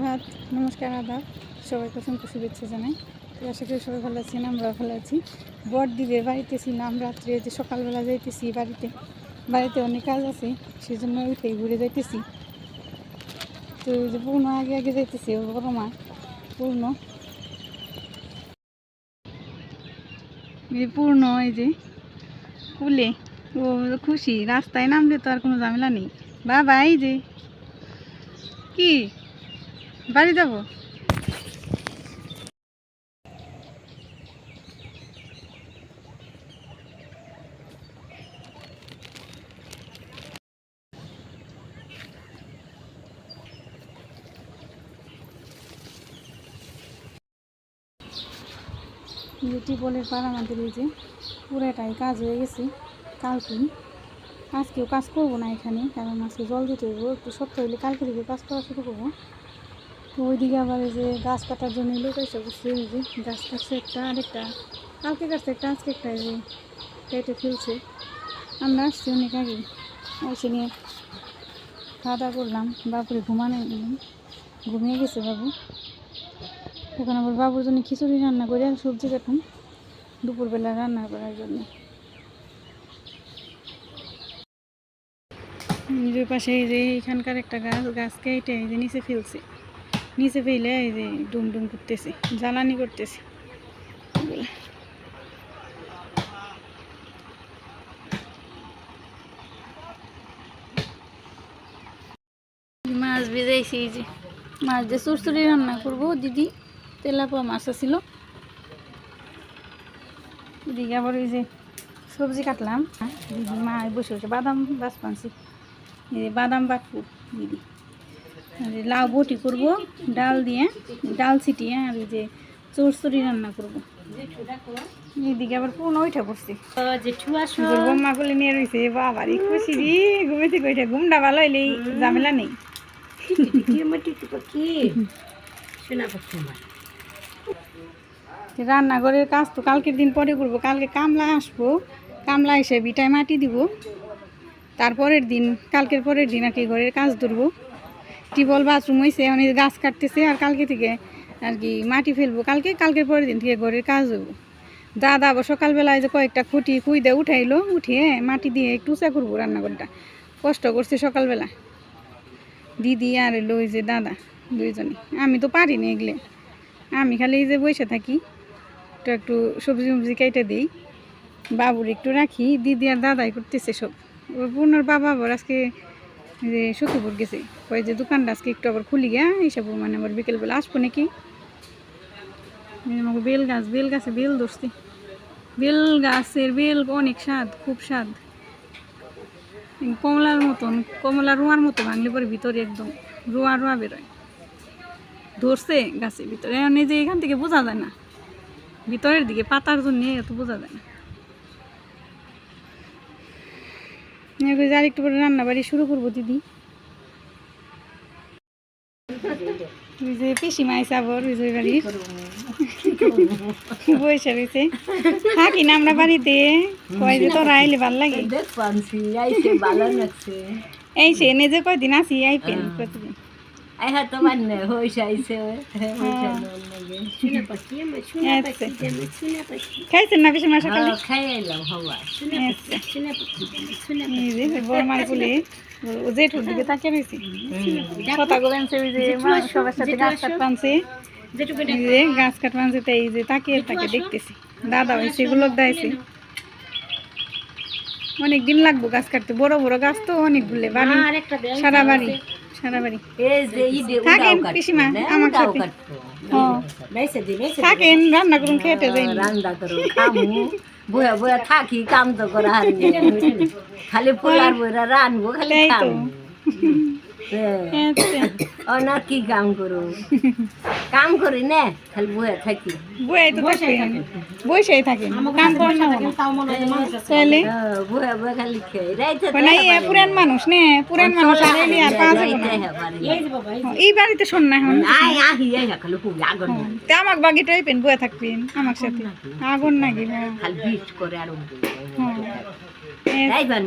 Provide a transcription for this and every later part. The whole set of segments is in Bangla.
সুপ্রভাত, নমস্কার, আদাব। সবাইকে অসংখ্য শুভেচ্ছা জানাই। তো আশা করি সবাই ভালো আছেন, আমরা ভালো আছি। বড়দিবে বাড়িতে ছিলাম, রাত্রে যে সকালবেলা যাইতেছি বাড়িতে অনেক কাজ আছে, সেই জন্য উঠেই ঘুরে যাইতেছি। তো যে পূর্ণ আগে আগে যাইতেছি, ওর বড় মা পূর্ণ এই যে কুলে, ও খুশি। রাস্তায় নামলে তো আর কোনো ঝামেলা নেই। বাবা এই যে কি বাড়ি যাবো। যে টিউবওয়েলের পার আমাদের এই যে পুরাটাই কাজ হয়ে গেছে। আজকেও কাজ করবো না এখানে, কারণ আজকে জল দিতে হইব। একটু সপ্তাহ হইলে কালকে থেকে কাজ করা শুরু করবো। তো ওইদিকে আবার এই যে গাছ কাটার জন্য লোক এসে বসছে। এই যে গাছ কাটছে একটা, আরেকটা কালকে কাটছে একটা, আজকে একটা এই যে কেটে ফেলছে। আমরা আসছি অনেক আগে, এসে নিয়ে খাওয়া দাওয়া করলাম। বাবুরে ঘুমিয়ে গেছে বাবু। এখন আবার বাবুর জন্য খিচুড়ি রান্না করে আর সবজি কাটুন দুপুরবেলা রান্না করার জন্য। নিজের পাশে এই যে এখানকার একটা গাছ কেটে এই যে নিচে ফেলে এই যে ডুম করতেছে, জ্বালানি করতেছে। মাছ ভেজাইছি, এই যে মাছ দিয়ে চুরচুরি রান্না করবো। দিদি তেলাপোয়া মাছ ছিল। এদিকে আবার ওই যে সবজি কাটলাম। দিদি মা বসে বসে বাদাম গাছ পানছি, এই যে বাদাম বাটবো দিদি। লাউ বটি করবো ডাল ছিটিয়ে, আর এই যে চুরচুরি রান্না করবো। এদিকে আবার পুরো ওইটা পড়ছি, বোম্মা গুলি নিয়ে রয়েছে। বাবারই খুশি রে, ঘুমেছি কইটা ঘুমটা ভালো হইলেই ঝামেলা নেই। রান্নাঘরের কাজ তো কালকের দিন পরে করবো। কালকে কামলা আসবো, কামলা এসে বিটায় মাটি দিব। কালকের পরের দিন আর কি ঘরের কাজ ধরবো। টিউবওয়েল বাথরুম হয়েছে, মানে গাছ কাটতেছে, আর কালকে থেকে আর কি মাটি ফেলবো। কালকের পরের দিন থেকে ঘরের কাজ হবো। দাদা আবার সকালবেলায় যে কয়েকটা খুঁটি খুঁইদে উঠিয়ে মাটি দিয়ে একটু উঁচা করবো রান্নাঘরটা। কষ্ট করছে সকালবেলা দিদি আর এলো ওই যে দাদা দুইজনে। আমি তো পারি না এগুলো, আমি খালি এই যে বসে থাকি, একটু সবজি কেটে দিই, বাবুর একটু রাখি। দিদি আর দাদাই করতেছে সব। ওর বোনের বাবা আবার আজকে যে সখীপুর গেছে, ওই যে দোকানটা আজকে একটু আবার খুলি গিয়া এইসব, মানে আবার বিকেলবেলা আসবো নাকি। আমাকে বেল গাছে বেল ধরছি। বেল গাছের বেল অনেক স্বাদ, খুব স্বাদ। কমলা রোয়ার মতো ভাঙলে পরে ভিতরে একদম রোয়া বেরোয়। ধরছে গাছের ভিতরে, যে এখান থেকে বোঝা যায় না, ভিতরের দিকে পাতার জন্য এত বোঝা যায় না। আর একটু পরে রান্না বাড়ি শুরু করবো দিদি। ওই যে পিসিমা আইসা আবার ওই যে বাড়ির বসে রয়েছে। থাকি না আমরা বাড়িতে, কয় যে তোরা আইলে ভাল লাগে। এই সে এনে যে কয়দিন আসি আইপেন প্রতিদিন। খাইছেন না পিসিমা সকালে? বরমার বলে জেঠুর দিকে তাকিয়ে রয়েছি। কথাগুলো ওই যে সবার সাথে গাছ কাটপানছে, তাই যে তাকিয়ে দেখতেছি। দাদা ভাই সেগুলো দাইছে। অনেকদিন লাগবো গাছ কাটতে, বড় বড় গাছ তো অনেকগুলো, বাড়ি সারা বাড়ি থাকেন পিসিমা আমার সাথে। থাকেন, রান্না করুন, খেতে যাই বয়া থাকি, কাম তো করা খালি পোলার বইরা রানবো খালি না, কি কাম করো, কাম করি না, খালি বয়া থাকি। বসেই থাকেন, কাম করেন না খালি খেয়ে পুরান মানুষ নে, পুরান মানুষ এই বাড়িতে শোন না। আমাকে বাগিটাই পেন বয়ে থাকবেন আমার সাথে, আগুন নাকি খালি বিট করে আর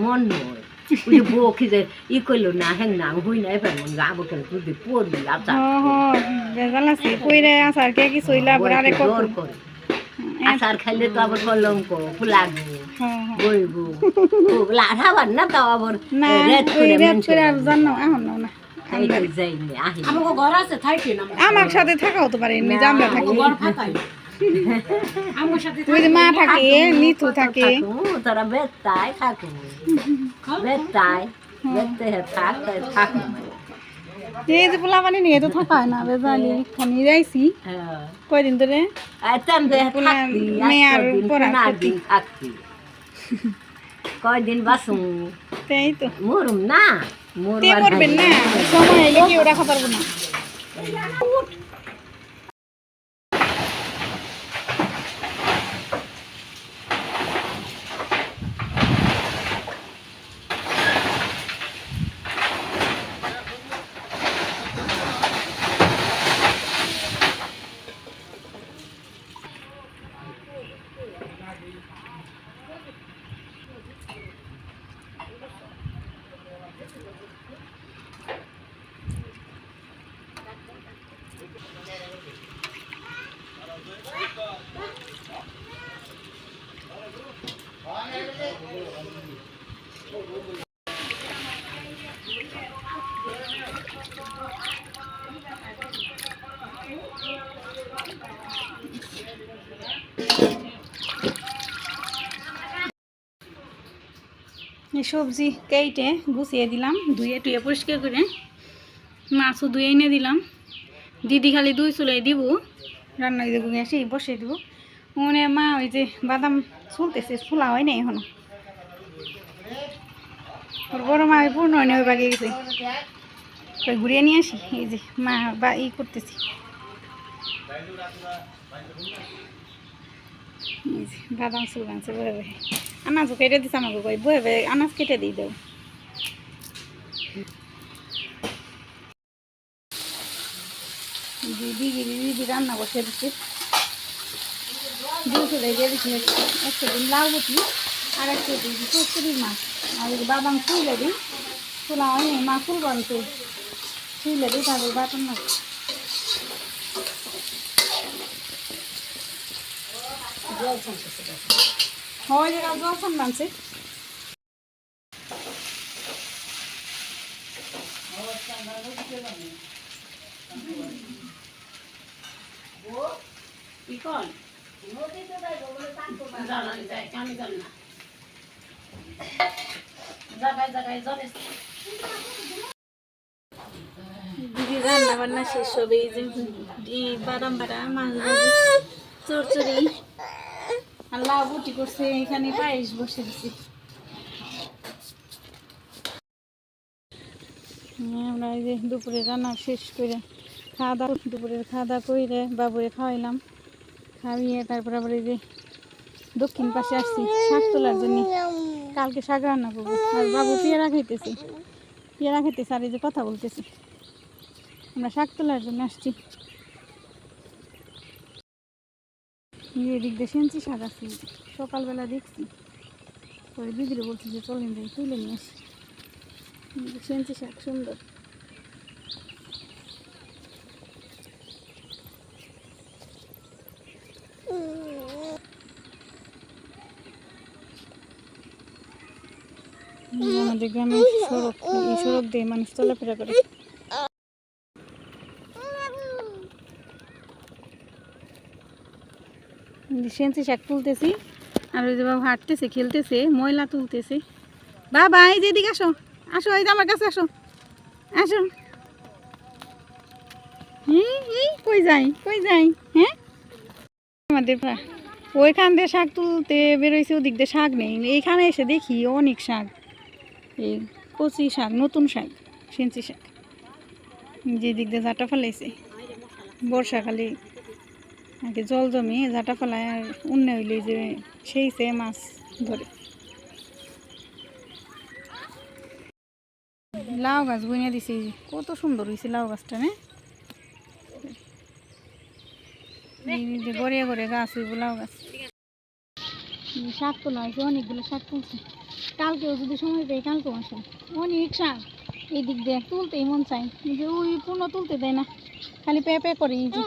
মন নয়। ওই বউ খিদে ই করলো না হ্যাং না হই নাই পারবো গাবো কেন তুই পড়বি আচার বেজাল আছে কইরে আচার কে কি সইলা আবার আরে জোর করে আচার খাইলে তো আবার কলঙ্ক ফুলাগো বইবো লাঠাবার না তাও আবার না রেড ওই করে রেড করে আর জানো এখন না খাইতে যাইনি আহি আমাকে ঘর আছে থাকি না আমার সাথে থাকা হতে পারে এমনি জামরা থাকি ঘর ফাঁকাই আমার সাথে ওই যে মা থাকে নিতু থাকে তোরা বেতাই থাকো বেতাই বেতে থাক থাক এই যে পোলা পানি নিয়ে তো থাকা হয় না বেজালি খানি যাইছি হ্যাঁ কয়দিন ধরে আইতাম দে থাকতি মেয়ার পড়া না দিন থাকতি কয়দিন বাসু তাই তো মরুম না তে করবেন না সময় এলে কেউ রাখা পারবো না এই সবজি কেটে গুছিয়ে দিলাম ধুয়ে টুয়ে পরিষ্কার করে মাছও ধুয়ে এনে দিলাম দিদি খালি দুই চুলাই দিব রান্না দেবো গ্যাসে বসিয়ে দিব মনে মা ওই যে বাদাম চলতেছে ফুলা হয় না এখনো ওর বড় মা ওই পূর্ণ হয় না ওই বাগে গেছে ওই ঘুরিয়ে নিয়ে আসি এই যে মা বা ই করতেছি এই যে বাদাম চুল বানছে বয়ে বয়ে আনাজও কেটে দিচ্ছে আমাকে কই বয়ে বয়ে আনাজ কেটে দিই দেও দিদি রান্না বসে দিচ্ছি দুই চলে দিয়ে দিচ্ছি একশো দিন লাউ বুটি আর একশো দিন চচ্চড়ির মাছ আর বাদাম চুইলে দিই চুলা হয়নি মা চুল বানতে চুইলে দিই তারপর বাটন মাছ হয় যে জল খান বানছে দিদি রান্না বান্না শেষ হবে এই যে বাদাম বাটা মাছ ভাজি চচ্চড়ি আর লাউ বুটি করছে এখানে পায়েস বসে দিচ্ছি আমরা এই যে দুপুরে রান্না শেষ করে খাওয়া দাওয়া দুপুরের খাওয়া দাওয়া করে বাবুরে খাওয়াইলাম খাইয়ে তারপর আবার এই যে দক্ষিণ পাশে আসছি শাক তোলার জন্য কালকে শাক রান্না করবো আর বাবু পেয়ারা খাইতেছি আর এই যে কথা বলতেছি আমরা শাক তোলার জন্য আসছি এদিক দিয়ে সেঞ্চি শাক আছে সকালবেলা দেখছি পরে দিদিরে বলছি যে চলেন যাই তুলে নিয়ে আসি সেঞ্চি শাক সুন্দর আমাদের গ্রামে সড়ক এই সড়ক দিয়ে মানুষ চলাফেরা করে সেঞ্চি শাক তুলতেছি আর ওই যে বাবা হাঁটতেছে খেলতেছে ময়লা তুলতেছে বাবা এই যে এদিকে আসো আসো এই যে আমার কাছে আসো আসো এই কই যাই হ্যাঁ আমাদের ওইখান দিয়ে শাক তুলতে বেরোইছে ওদিক দিয়ে শাক নেই এইখানে এসে দেখি অনেক শাক এই কচি শাক নতুন শাক সেঞ্চি শাক যে দিক দিয়ে ঝাঁটা ফেলাইছে বর্ষাকালে আগে জল জমে ঝাঁটা ফেলায় আর অন্য হইলে যে সেই সে মাছ ধরে লাউ গাছ বুনিয়ে দিছে কত সুন্দর হয়েছে লাউ গাছটা না গড়িয়ে গড়িয়ে গাছ হইব লাউ গাছ শাক তোলা হয়েছে অনেকগুলো শাক তুলছে কালকেও যদি সময় পাই কালকেও আসেন অনেক শাক এই দিক দিয়ে তুলতেই মন চাই যে ওই পুনঃ তুলতে দেয় না খালি পে করে এই যে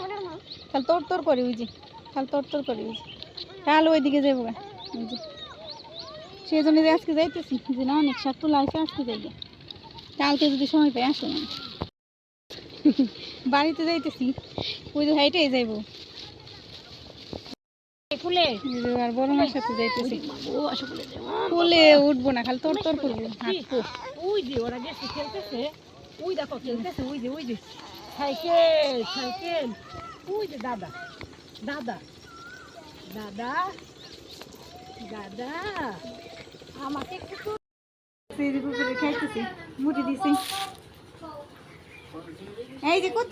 খালি তোর করে ওই যে খালি তোর করে ওই যে কাল ওইদিকে যাবো ওই যে সেই জন্য যে আজকে যাইতেছি যে না অনেক শাক তোলা আছে আজকে যাই কালকে যদি সময় পাই আসো বাড়িতে যাইতেছি ওই যে হাইটাই যাইবো ফুলে আর বড় মার সাথে যাইতেছি ও আসো ফুলে ফুলে উঠবো না খালি তোর করবো হাঁটবো ওই যে ওরা গেছে খেলতেছে ওই দেখো খেলতেছে ওই যে সাইকেল ওই যে দাদা দাদা দাদা দাদা আমাকে একটু পুকুরে খাইতেছি মুটি দিছি এই যে কত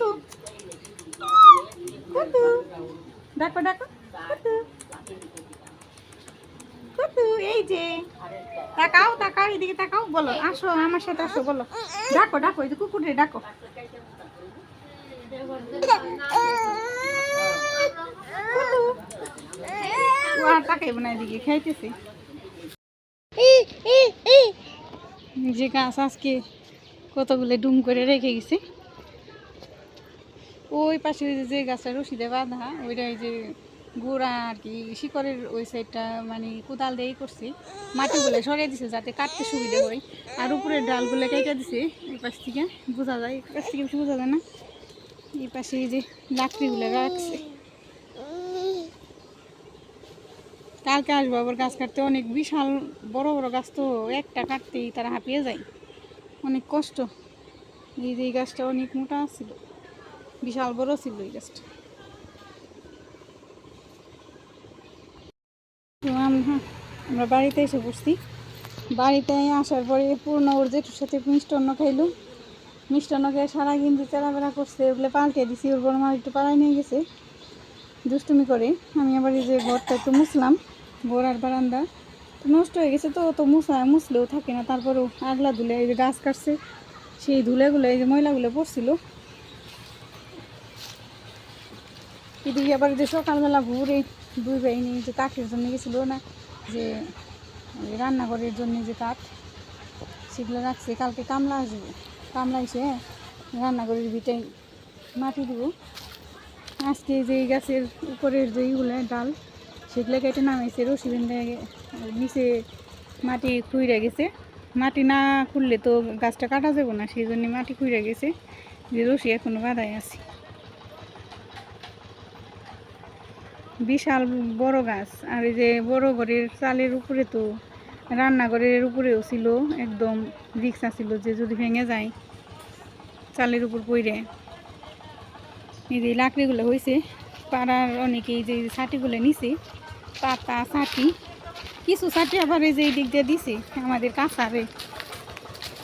কত ডাকো ডাকো কত কত এই যে তাকাও তাকাও এদিকে তাকাও বলো আসো আমার সাথে আসো বলো ডাকো ডাকো এই যে কুকুরে ডাকো ও আর তাকাইব না এদিকে খাইতেছি যে গাছ আজকে কতগুলো ডুম করে রেখে গেছে ওই পাশে যে গাছটা রশিদে বাঁধা ওইটা ওই যে গোড়া আর কি শিকড়ের ওই সাইডটা মানে কোদাল দিয়েই করছে মাটিগুলো সরিয়ে দিছে যাতে কাটতে সুবিধা হয় আর উপরের ডালগুলো কেটে দিছে এই পাশ থেকে বোঝা যায় এই পাশ থেকে বেশি বোঝা যায় না এই পাশে এই যে লাকড়িগুলো রাখছে কালকে আসবো আবার গাছ কাটতে অনেক বিশাল বড় বড় গাছ তো একটা কাটতেই তারা হাঁপিয়ে যায় অনেক কষ্ট এই যে এই গাছটা অনেক মোটা ছিল বিশাল বড় ছিল এই গাছটা তো আমরা বাড়িতে এসে পড়ছি বাড়িতে আসার পরে পূর্ণ ওর জেঠুর সাথে মিষ্টান্ন খাইলো মিষ্টান্ন খেয়ে সারা কিন্তু চলাফেরা করছে ওগুলো পাল্টে দিছি ওর বড় মা একটু পাড়ায় নিয়ে গেছে দুষ্টুমি করে আমি আবার এই যে ঘরটা একটু মুছলাম ঘর আর বারান্দা তো নষ্ট হয়ে গেছে তো মুছলেও থাকে না তারপরেও আগলা ধুলে এই যে গাছ কাটছে সেই ধুলেগুলো এই যে ময়লাগুলো পড়ছিল এদিকে আবার যে সকালবেলা ঘুরে দুই বাহিনী যে কাঠের জন্য গেছিল না যে রান্নাঘরের জন্য যে কাঠ সেগুলো রাখছে কালকে কামলা আসবো কামলা এসে রান্নাঘরের ভিটে মাটি দেবো আজকে যে গাছের উপরের যে ইগুলো ডাল সেগুলো কেটে নামাইছে রশি বেঁধে নিচে মাটি খুঁড়ে গেছে মাটি না খুললে তো গাছটা কাটা যাবো না সেই জন্য মাটি খুঁড়ে গেছে যে রশি এখনো বাঁধাই আছে বিশাল বড় গাছ আর এই যে বড় ঘরের চালের উপরে তো রান্নাঘরের উপরেও ছিল একদম রিক্সা ছিল যে যদি ভেঙে যায় চালের উপর পড়ে এই যে লাকড়িগুলো হয়েছে পাড়ার অনেকেই যে ছাটিগুলো নিছে পাতা ছাটি কিছু ছাটি আবার এই যে এই দিক দিয়ে দিছে আমাদের কাঁচারে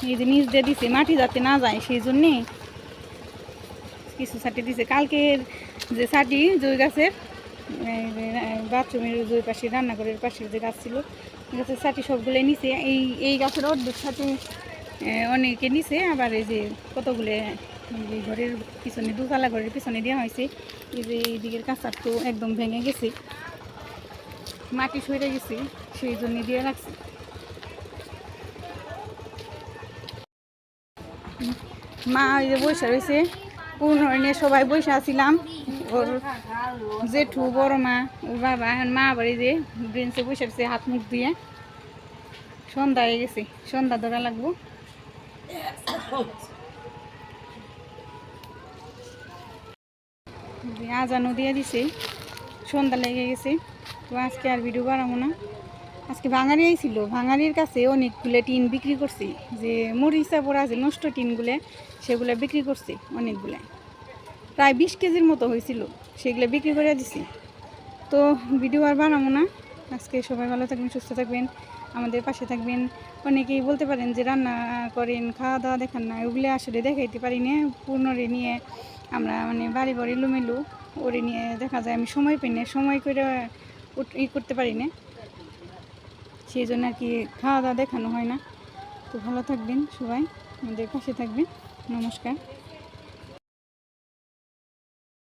এই যে নিচ দিয়ে দিছে মাটি যাতে না যায় সেই জন্যে কিছু ছাটি দিছে কালকের যে ছাটি জয় গাছের বাথরুমের দুই পাশে রান্নাঘরের পাশে যে গাছ ছিল গাছের ছাটি সবগুলো নিছে এই গাছের অর্ধেক ছাটি অনেকে নিছে আবার এই যে কতগুলো ঘরের পিছনে দুতলা ঘরের পিছনে দেওয়া হয়েছে এই যে এই দিকের কাঁচার তো একদম ভেঙে গেছে মাটি সরে গেছে সেই জন্য দিয়ে রাখছে মা ওই যে বৈশা রয়েছে পুনর্নে সবাই বৈশা আছিলাম ওর জেঠু বড় মা ওর বাবা মা আবার এই যে বেঞ্চে বসে আছে হাত মুখ দিয়ে সন্ধ্যা হয়ে গেছে সন্ধ্যা ধরা লাগবো আজানও দিয়ে দিছে সন্ধ্যা লেগে গেছে তো আজকে আর ভিডিও বানাবো না আজকে ভাঙারি আইছিল ভাঙারির কাছে অনেকগুলো টিন বিক্রি করছি যে মরিচা পড়া আছে নষ্ট টিনগুলো সেগুলো বিক্রি করছি অনেকগুলো প্রায় 20 কেজির মতো হয়েছিল সেগুলো বিক্রি করে দিছি তো ভিডিও আর বানাবো না আজকে সবাই ভালো থাকবেন সুস্থ থাকবেন আমাদের পাশে থাকবেন অনেকেই বলতে পারেন যে রান্না করেন খাওয়া দাওয়া দেখান না ওগুলো আসলে দেখাইতে পারি না পূর্ণরে নিয়ে আমরা মানে বাড়ি বাড়ি লুমেলু ওরে নিয়ে দেখা যায় আমি সময় পাই না সময় করে করতে পারি না সেই জন্য আর কি খাওয়া দাওয়া দেখানো হয় না তো ভালো থাকবেন সবাই আমাদের পাশে থাকবেন নমস্কার।